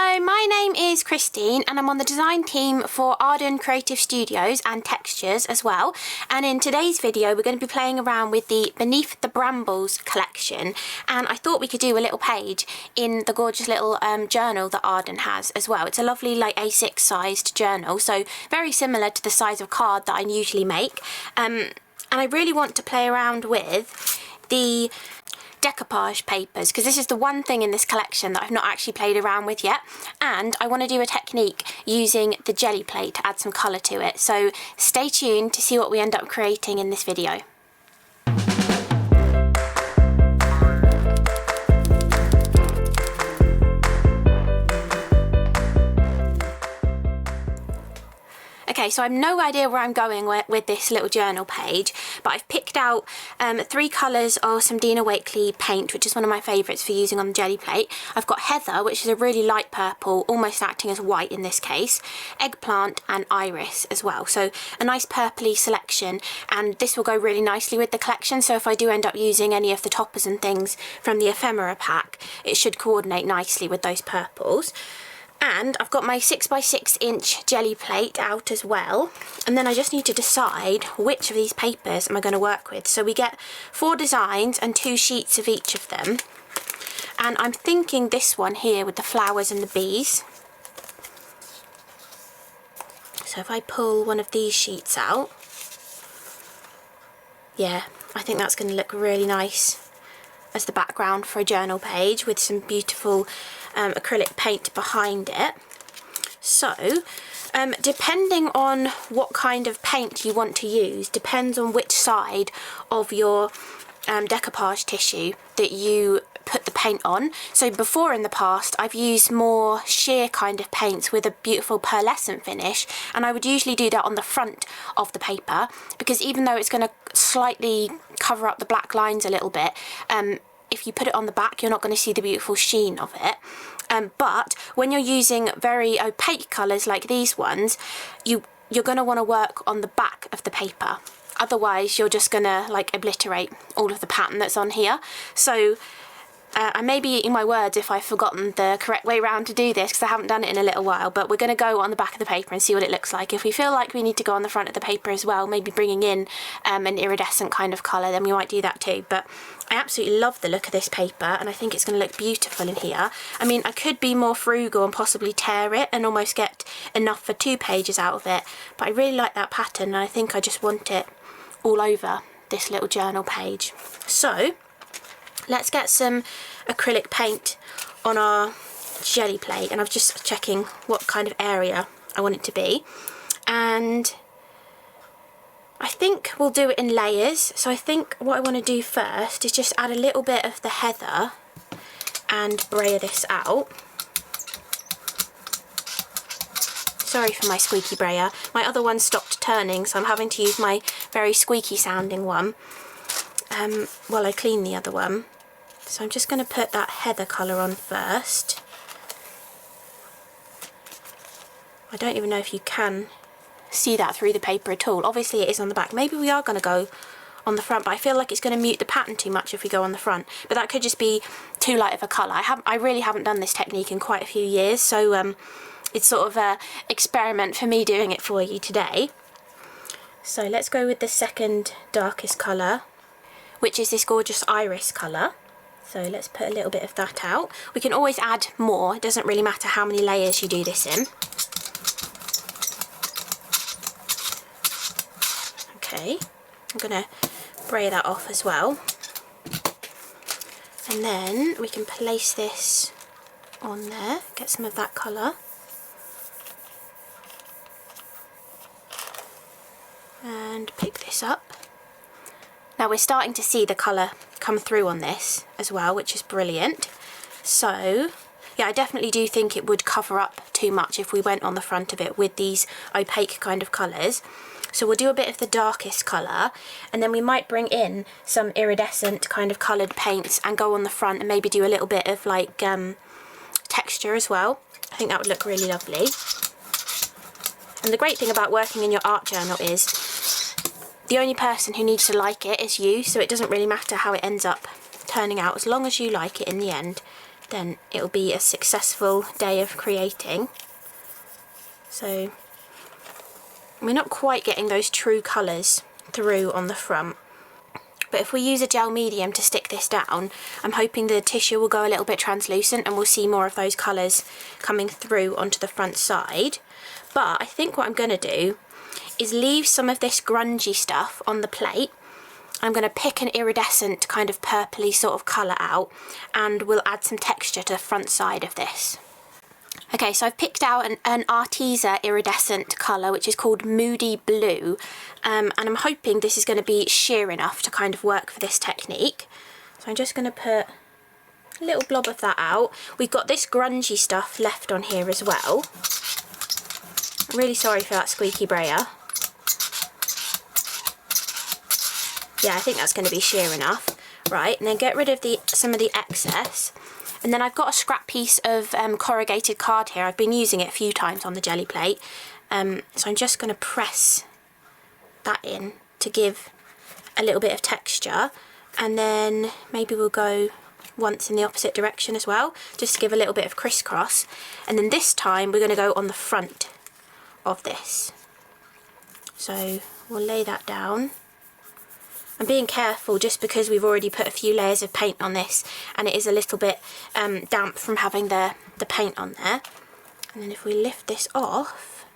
Hello, my name is Christine and I'm on the design team for Arden Creative Studios and Textures as well. And in today's video we're going to be playing around with the Beneath the Brambles collection, and I thought we could do a little page in the gorgeous little journal that Arden has as well. It's a lovely like A6 sized journal, so very similar to the size of card that I usually make. And I really want to play around with the decoupage papers because this is the one thing in this collection that I've not actually played around with yet, and I want to do a technique using the Gelli plate to add some colour to it, so stay tuned to see what we end up creating in this video. Okay, so I have no idea where I'm going with this little journal page, but I've picked out 3 colours of some Dina Wakley paint, which is one of my favourites for using on the Gelli plate. I've got Heather, which is a really light purple, almost acting as white in this case, Eggplant and Iris as well. So a nice purpley selection, and this will go really nicely with the collection, so if I do end up using any of the toppers and things from the ephemera pack, it should coordinate nicely with those purples. And I've got my 6x6 inch Gelli plate out as well, and then I just need to decide which of these papers am I going to work with. So we get 4 designs and 2 sheets of each of them, and I'm thinking this one here with the flowers and the bees. So if I pull one of these sheets out, yeah, I think that's going to look really nice as the background for a journal page with some beautiful acrylic paint behind it. So depending on what kind of paint you want to use depends on which side of your decoupage tissue that you put the paint on. So before in the past I've used more sheer kind of paints with a beautiful pearlescent finish, and I would usually do that on the front of the paper because even though it's going to slightly cover up the black lines a little bit, if you put it on the back you're not going to see the beautiful sheen of it. But when you're using very opaque colours like these ones, you're going to want to work on the back of the paper. Otherwise you're just going to like obliterate all of the pattern that's on here. So I may be eating my words if I've forgotten the correct way round to do this because I haven't done it in a little while, but we're going to go on the back of the paper and see what it looks like. If we feel like we need to go on the front of the paper as well, maybe bringing in an iridescent kind of colour, then we might do that too. But I absolutely love the look of this paper and I think it's going to look beautiful in here. I mean, I could be more frugal and possibly tear it and almost get enough for 2 pages out of it, but I really like that pattern and I think I just want it all over this little journal page. So let's get some acrylic paint on our Gelli plate, and I'm just checking what kind of area I want it to be, and I think we'll do it in layers. So I think what I want to do first is just add a little bit of the heather and brayer this out. Sorry for my squeaky brayer, my other one stopped turning so I'm having to use my very squeaky sounding one while I clean the other one. So I'm just going to put that heather colour on first. I don't even know if you can see that through the paper at all. Obviously it is on the back. Maybe we are going to go on the front, but I feel like it's going to mute the pattern too much if we go on the front. But that could just be too light of a colour. I really haven't done this technique in quite a few years, so it's sort of an experiment for me doing it for you today. So let's go with the second darkest colour, which is this gorgeous iris colour. So let's put a little bit of that out. We can always add more, it doesn't really matter how many layers you do this in. Okay, I'm going to brayer that off as well. And then we can place this on there, get some of that colour. And pick this up. Now we're starting to see the colour come through on this as well, which is brilliant. So yeah, I definitely do think it would cover up too much if we went on the front of it with these opaque kind of colours. So we'll do a bit of the darkest colour, and then we might bring in some iridescent kind of coloured paints and go on the front and maybe do a little bit of like texture as well. I think that would look really lovely. And the great thing about working in your art journal is the only person who needs to like it is you, so it doesn't really matter how it ends up turning out as long as you like it in the end. then it'll be a successful day of creating. So we're not quite getting those true colours through on the front, but if we use a gel medium to stick this down, I'm hoping the tissue will go a little bit translucent and we'll see more of those colours coming through onto the front side. But I think what I'm going to do is leave some of this grungy stuff on the plate. I'm going to pick an iridescent kind of purpley sort of colour out, and we'll add some texture to the front side of this. Okay, so I've picked out an Arteza iridescent colour which is called Moody Blue, and I'm hoping this is going to be sheer enough to kind of work for this technique. So I'm just going to put a little blob of that out. We've got this grungy stuff left on here as well. I'm really sorry for that squeaky brayer. Yeah, I think that's going to be sheer enough. Right, and then get rid of some of the excess. And then I've got a scrap piece of corrugated card here. I've been using it a few times on the Gelli plate. So I'm just going to press that in to give a little bit of texture. And then maybe we'll go once in the opposite direction as well, just to give a little bit of crisscross. And then this time we're going to go on the front of this. So we'll lay that down. I'm being careful just because we've already put a few layers of paint on this and it is a little bit damp from having the paint on there. And then if we lift this off,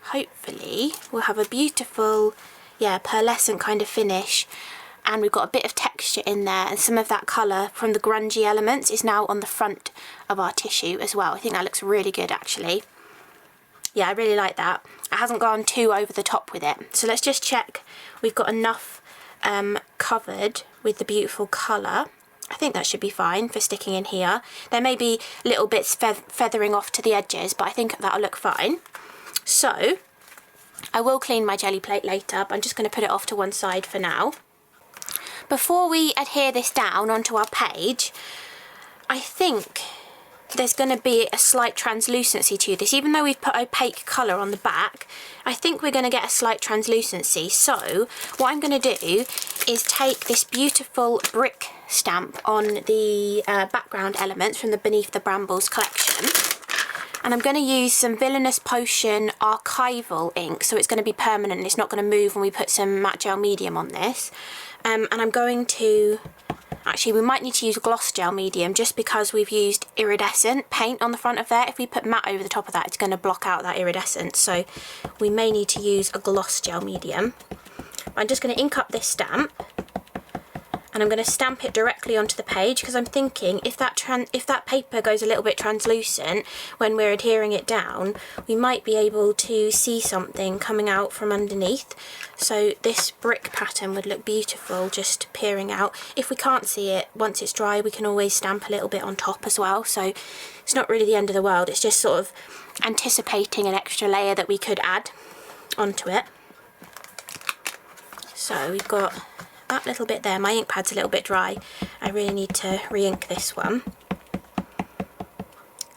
hopefully we'll have a beautiful, yeah, pearlescent kind of finish, and we've got a bit of texture in there, and some of that colour from the grungy elements is now on the front of our tissue as well. I think that looks really good actually. Yeah, I really like that. It hasn't gone too over the top with it. So let's just check we've got enough covered with the beautiful colour. I think that should be fine for sticking in here. There may be little bits feathering off to the edges, but I think that'll look fine. So I will clean my Gelli plate later, but I'm just going to put it off to one side for now. Before we adhere this down onto our page, I think there's going to be a slight translucency to this. Even though we've put opaque colour on the back, I think we're going to get a slight translucency. So what I'm going to do is take this beautiful brick stamp on the background elements from the Beneath the Brambles collection, and I'm going to use some Villainous Potion archival ink, so it's going to be permanent and it's not going to move when we put some matte gel medium on this. And I'm going to, actually we might need to use gloss gel medium just because we've used iridescent paint on the front of there. If we put matte over the top of that, it's going to block out that iridescence, so we may need to use a gloss gel medium. I'm just going to ink up this stamp, and I'm going to stamp it directly onto the page, because I'm thinking if that paper goes a little bit translucent when we're adhering it down, we might be able to see something coming out from underneath. So this brick pattern would look beautiful just peering out. If we can't see it once it's dry, we can always stamp a little bit on top as well, so it's not really the end of the world. It's just sort of anticipating an extra layer that we could add onto it. So we've got that little bit there. My ink pad's a little bit dry. I really need to re-ink this one.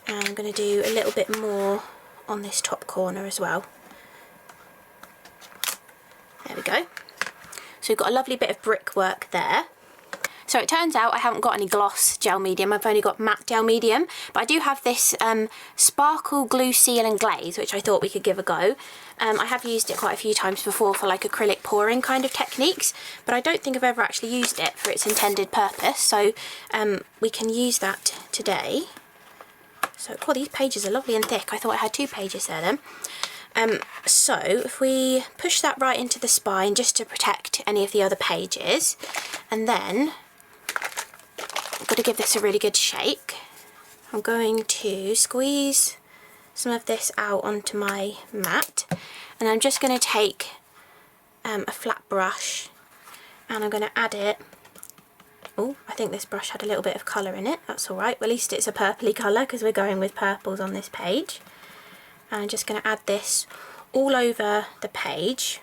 And I'm going to do a little bit more on this top corner as well. There we go. So we've got a lovely bit of brickwork there. So it turns out I haven't got any gloss gel medium, I've only got matte gel medium, but I do have this sparkle glue seal and glaze, which I thought we could give a go. I have used it quite a few times before for like acrylic pouring kind of techniques, but I don't think I've ever actually used it for its intended purpose, so we can use that today. So, oh, these pages are lovely and thick. I thought I had 2 pages there then. So if we push that right into the spine just to protect any of the other pages, and then I've got to give this a really good shake. I'm going to squeeze some of this out onto my mat, and I'm just going to take a flat brush and I'm going to add it. Oh, I think this brush had a little bit of colour in it. That's alright, well, at least it's a purpley colour because we're going with purples on this page. And I'm just going to add this all over the page.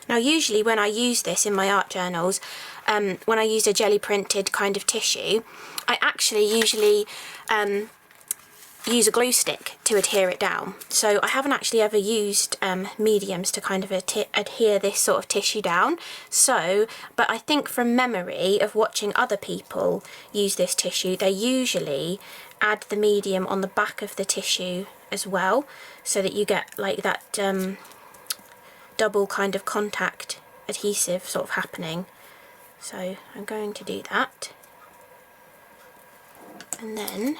Now usually when I use this in my art journals, when I use a Gelli printed kind of tissue, I actually usually use a glue stick to adhere it down. So I haven't actually ever used mediums to kind of adhere this sort of tissue down. So, but I think from memory of watching other people use this tissue, they usually add the medium on the back of the tissue as well, so that you get like that double kind of contact adhesive sort of happening. So I'm going to do that, and then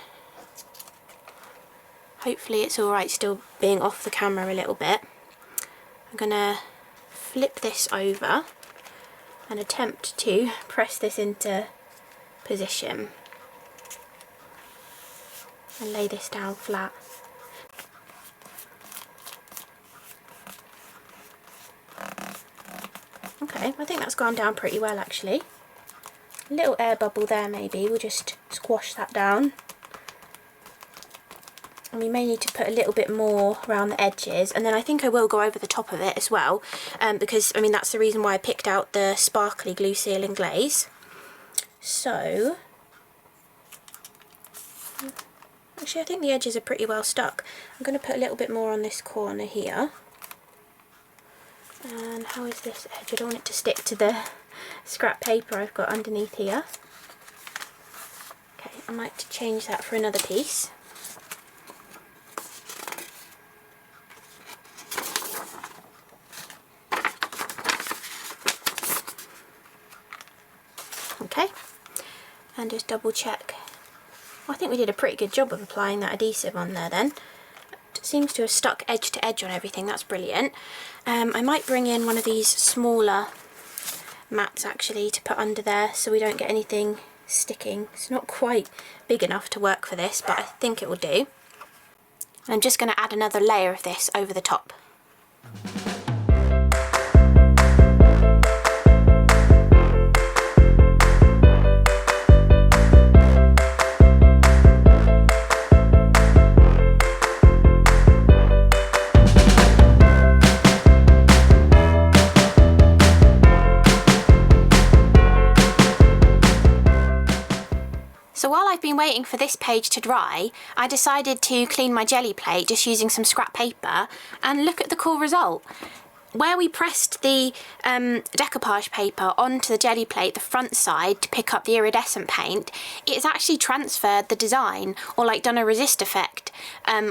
hopefully it's alright still being off the camera a little bit. I'm gonna flip this over and attempt to press this into position and lay this down flat. Okay, I think that's gone down pretty well actually. A little air bubble there maybe, we'll just squash that down. And we may need to put a little bit more around the edges, and then I think I will go over the top of it as well, because I mean that's the reason why I picked out the sparkly glue seal and glaze. So actually I think the edges are pretty well stuck. I'm going to put a little bit more on this corner here. And how is this edge? I don't want it to stick to the scrap paper I've got underneath here. Okay, I might change that for another piece. Okay, and just double check. Well, I think we did a pretty good job of applying that adhesive on there then. It seems to have stuck edge to edge on everything, that's brilliant. I might bring in one of these smaller mats actually to put under there so we don't get anything sticking. It's not quite big enough to work for this, but I think it will do. And I'm just going to add another layer of this over the top. So while I've been waiting for this page to dry, I decided to clean my jelly plate just using some scrap paper, and look at the cool result. Where we pressed the decoupage paper onto the jelly plate, the front side, to pick up the iridescent paint, it has actually transferred the design, or like done a resist effect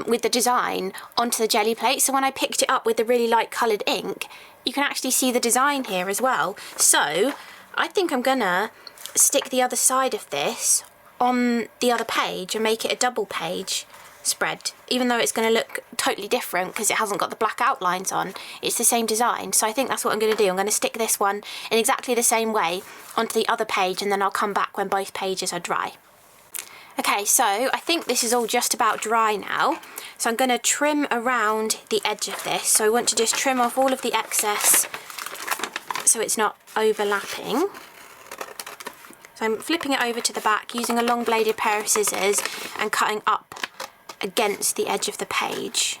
with the design onto the jelly plate. So when I picked it up with the really light coloured ink, you can actually see the design here as well. So I think I'm gonna stick the other side of this on the other page and make it a double page spread, even though it's going to look totally different because it hasn't got the black outlines on. It's the same design, so I think that's what I'm going to do. I'm going to stick this one in exactly the same way onto the other page, and then I'll come back when both pages are dry. Okay, so I think this is all just about dry now, so I'm going to trim around the edge of this. So I want to just trim off all of the excess so it's not overlapping. So I'm flipping it over to the back using a long bladed pair of scissors and cutting up against the edge of the page.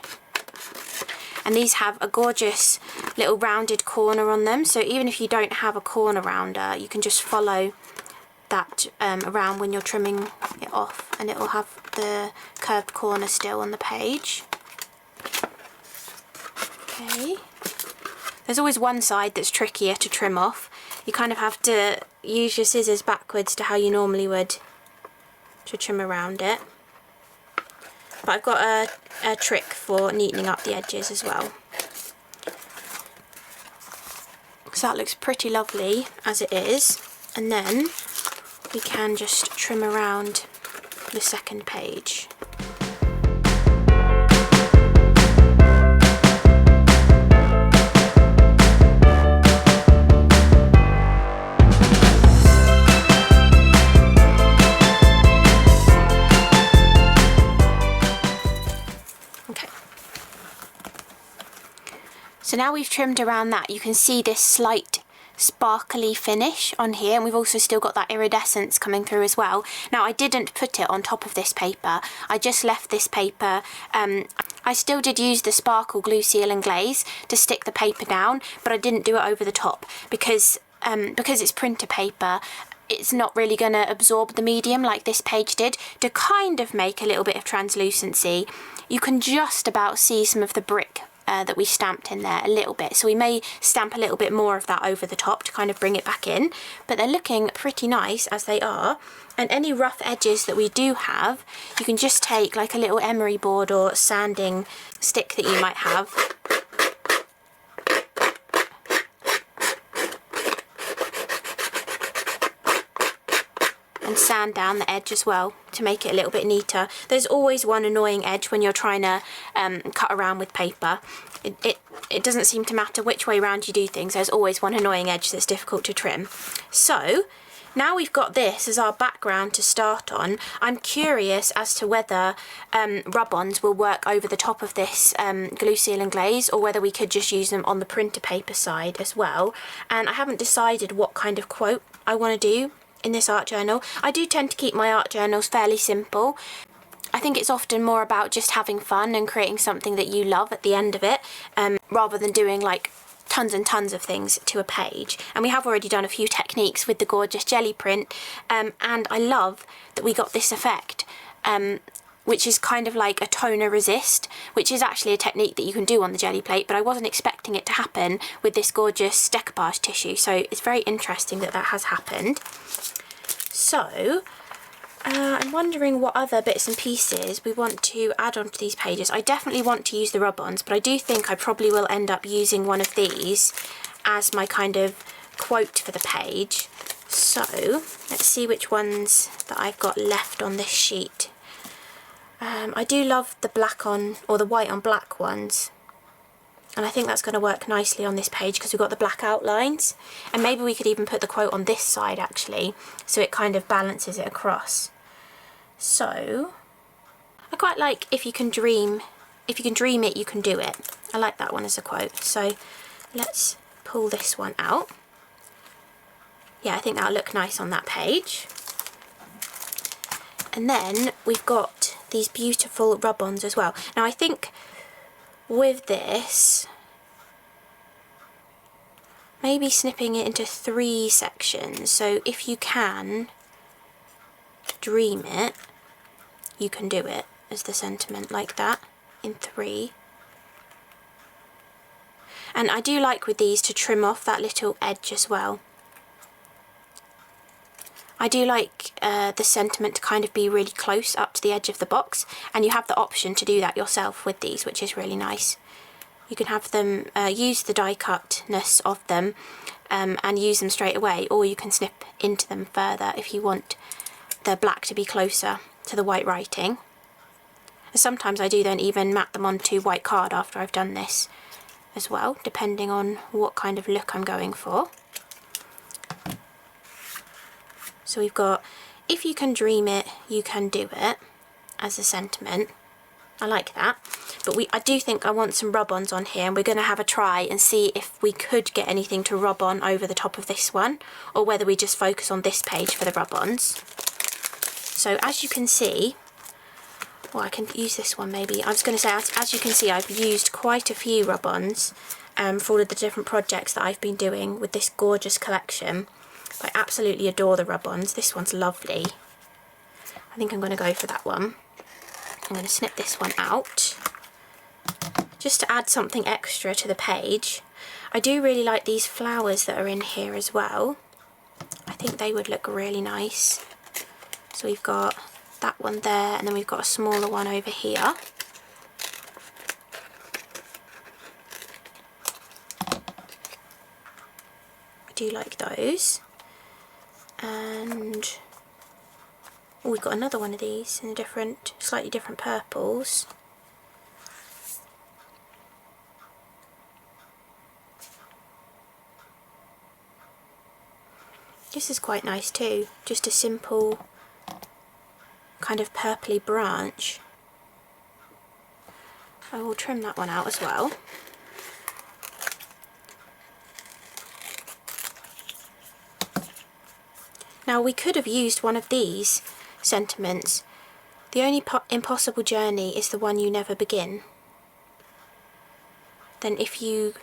And these have a gorgeous little rounded corner on them, so even if you don't have a corner rounder, you can just follow that around when you're trimming it off, and it will have the curved corner still on the page. Okay. There's always one side that's trickier to trim off. You kind of have to use your scissors backwards to how you normally would to trim around it. But I've got a trick for neatening up the edges as well. So that looks pretty lovely as it is. And then we can just trim around the second page. So now we've trimmed around that, you can see this slight sparkly finish on here, and we've also still got that iridescence coming through as well. Now I didn't put it on top of this paper, I just left this paper. I still did use the sparkle glue seal and glaze to stick the paper down, but I didn't do it over the top because it's printer paper. it's not really going to absorb the medium like this page did. To kind of make a little bit of translucency, you can just about see some of the brick that we stamped in there a little bit. So we may stamp a little bit more of that over the top to kind of bring it back in, but they're looking pretty nice as they are. And any rough edges that we do have, you can just take like a little emery board or sanding stick that you might have, and sand down the edge as well to make it a little bit neater. There's always one annoying edge when you're trying to cut around with paper. It doesn't seem to matter which way around you do things, there's always one annoying edge that's difficult to trim. So now we've got this as our background to start on. I'm curious as to whether rub-ons will work over the top of this glue seal and glaze, or whether we could just use them on the printer paper side as well. And I haven't decided what kind of quote I want to do in this art journal. I do tend to keep my art journals fairly simple. I think it's often more about just having fun and creating something that you love at the end of it, rather than doing like tons and tons of things to a page. And we have already done a few techniques with the gorgeous Gelli print, and I love that we got this effect, which is kind of like a toner resist, which is actually a technique that you can do on the Gelli plate, but I wasn't expecting it to happen with this gorgeous decoupage tissue, so it's very interesting that that has happened. So I'm wondering what other bits and pieces we want to add onto these pages. I definitely want to use the rub-ons, but I do think I probably will end up using one of these as my kind of quote for the page. So let's see which ones that I've got left on this sheet. I do love the black on, or the white on black ones, and I think that's going to work nicely on this page because we've got the black outlines, and maybe we could even put the quote on this side actually, so it kind of balances it across. So I quite like if you can dream it, you can do it. I like that one as a quote. So let's pull this one out. Yeah, I think that'll look nice on that page. And then we've got these beautiful rub-ons as well. Now I think with this, maybe snipping it into 3 sections. So if you can dream it, you can do it, as the sentiment, like that, in 3. And I do like with these to trim off that little edge as well. I do like the sentiment to kind of be really close up to the edge of the box, and you have the option to do that yourself with these, which is really nice. You can have them use the die cutness of them and use them straight away, or you can snip into them further if you want the black to be closer to the white writing. And sometimes I do then even mat them onto white card after I've done this as well, depending on what kind of look I'm going for. So we've got, if you can dream it, you can do it, as a sentiment. I like that. But I do think I want some rub-ons on here, and we're going to have a try and see if we could get anything to rub on over the top of this one, or whether we just focus on this page for the rub-ons. So as you can see, well, I can use this one maybe. I was going to say, as you can see, I've used quite a few rub-ons for all of the different projects that I've been doing with this gorgeous collection. I absolutely adore the rub-ons. This one's lovely. I think I'm going to go for that one. I'm going to snip this one out just to add something extra to the page. I do really like these flowers that are in here as well. I think they would look really nice. So we've got that one there, and then we've got a smaller one over here. I do like those. And oh, we've got another one of these in slightly different purples. This is quite nice too, just a simple kind of purpley branch. I will trim that one out as well. Now we could have used one of these sentiments. The only impossible journey is the one you never begin. Then if you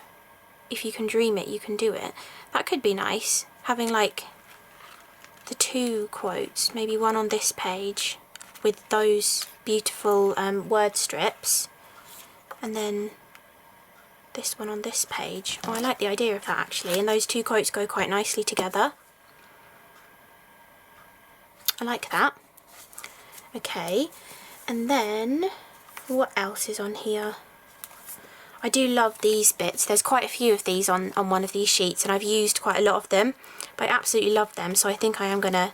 can dream it, you can do it. That could be nice, having like the two quotes, maybe one on this page with those beautiful word strips, and then this one on this page. Oh, I like the idea of that actually, and those two quotes go quite nicely together. I like that. Okay, and then what else is on here? I do love these bits. There's quite a few of these on one of these sheets, and I've used quite a lot of them, but I absolutely love them, so I think I am going to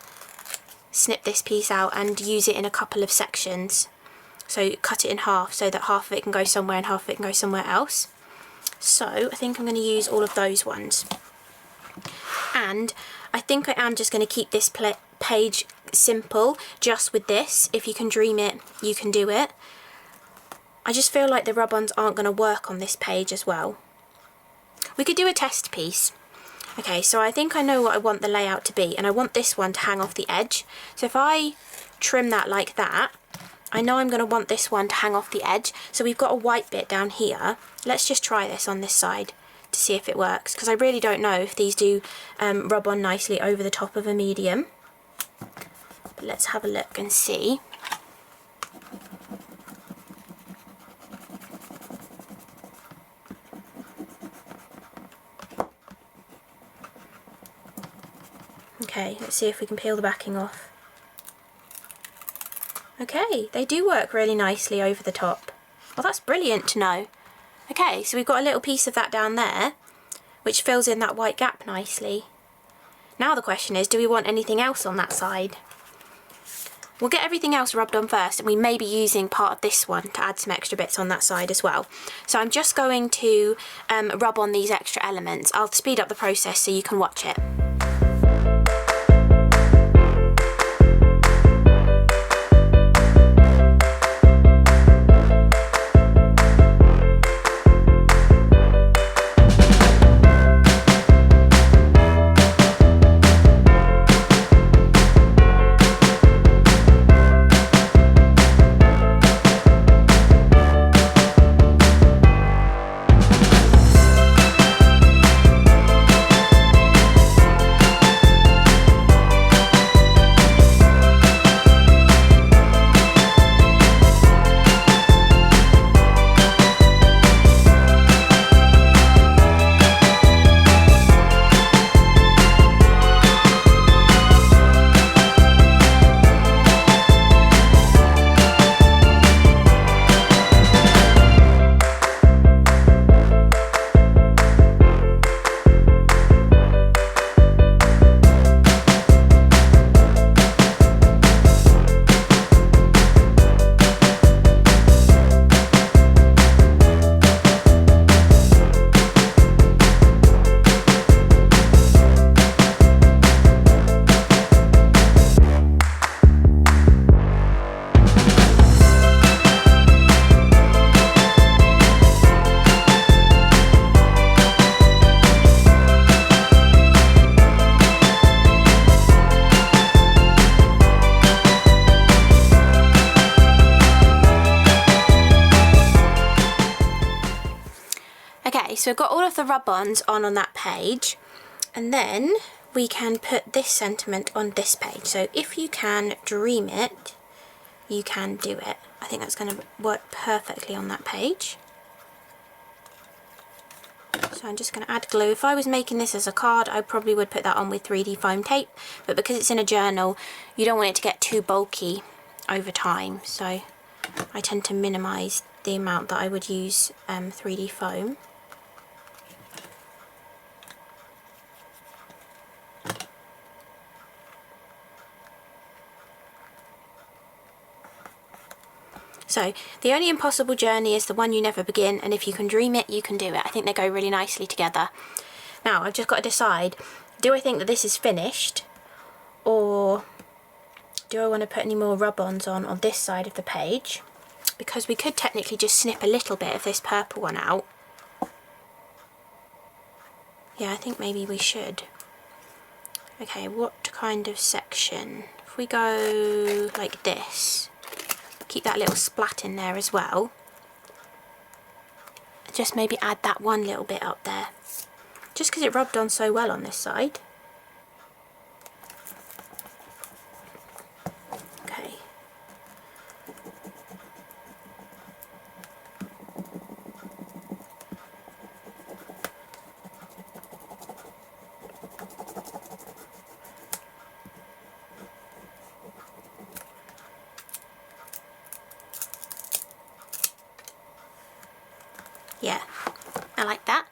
snip this piece out and use it in a couple of sections. So cut it in half so that half of it can go somewhere and half of it can go somewhere else. So I think I'm going to use all of those ones. And I think I am just going to keep this page simple just with this. If you can dream it, you can do it. I just feel like the rub-ons aren't going to work on this page as well. We could do a test piece. Okay, so I think I know what I want the layout to be, and I want this one to hang off the edge. So if I trim that like that, I know I'm going to want this one to hang off the edge. So we've got a white bit down here. Let's just try this on this side to see if it works, because I really don't know if these do rub on nicely over the top of a medium. But let's have a look and see. Okay, let's see if we can peel the backing off. Okay, they do work really nicely over the top. Well, that's brilliant to know. Okay, so we've got a little piece of that down there, which fills in that white gap nicely. Now the question is, do we want anything else on that side? We'll get everything else rubbed on first, and we may be using part of this one to add some extra bits on that side as well. So I'm just going to rub on these extra elements. I'll speed up the process so you can watch it. So we've got all of the rub-ons on that page, and then we can put this sentiment on this page. So if you can dream it, you can do it. I think that's going to work perfectly on that page. So I'm just going to add glue. If I was making this as a card, I probably would put that on with 3D foam tape, but because it's in a journal, you don't want it to get too bulky over time, so I tend to minimise the amount that I would use 3D foam. So the only impossible journey is the one you never begin, and if you can dream it, you can do it. I think they go really nicely together. Now I've just got to decide, do I think that this is finished, or do I want to put any more rub-ons on this side of the page? Because we could technically just snip a little bit of this purple one out. Yeah, I think maybe we should. Okay, what kind of section? If we go like this, keep that little splat in there as well. Just maybe add that one little bit up there, just because it rubbed on so well on this side. I like that.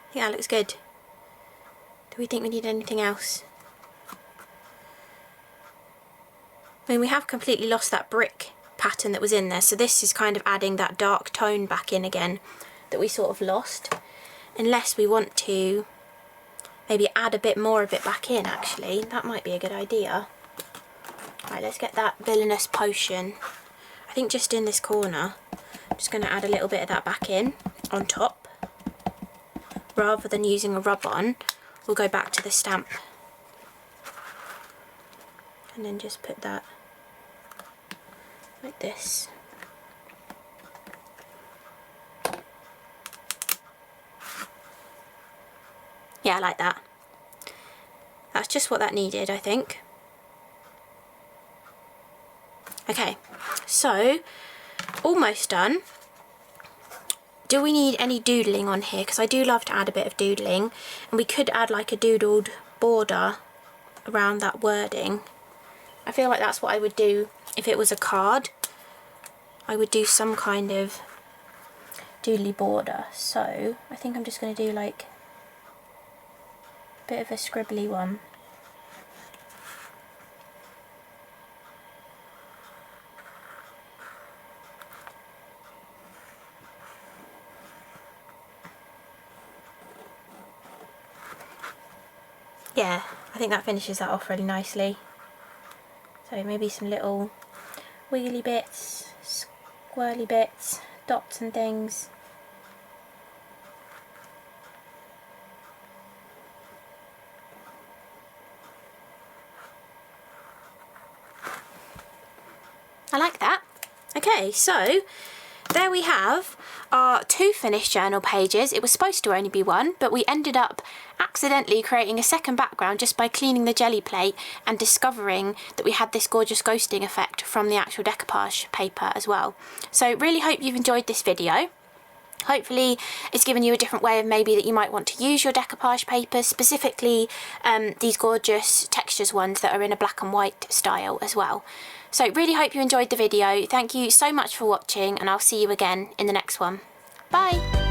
I think that looks good. Do we think we need anything else? I mean, we have completely lost that brick pattern that was in there, so this is kind of adding that dark tone back in again that we sort of lost. Unless we want to maybe add a bit more of it back in, actually. That might be a good idea. Right, let's get that villainous potion. I think just in this corner, I'm just going to add a little bit of that back in on top. Rather than using a rub-on, we'll go back to the stamp. And then just put that like this. Yeah, I like that. That's just what that needed, I think. Okay, so almost done. Do we need any doodling on here? Because I do love to add a bit of doodling, and we could add like a doodled border around that wording. I feel like that's what I would do if it was a card. I would do some kind of doodly border. So I think I'm just going to do like a bit of a scribbly one. Yeah, I think that finishes that off really nicely. So maybe some little wiggly bits, squirrely bits, dots and things. I like that. Okay, so there we have our 2 finished journal pages. It was supposed to only be 1, but we ended up accidentally creating a second background just by cleaning the Gelli plate and discovering that we had this gorgeous ghosting effect from the actual decoupage paper as well. So really hope you've enjoyed this video. Hopefully it's given you a different way of maybe that you might want to use your decoupage papers, specifically these gorgeous textures ones that are in a black and white style as well. So really hope you enjoyed the video. Thank you so much for watching, and I'll see you again in the next one. Bye!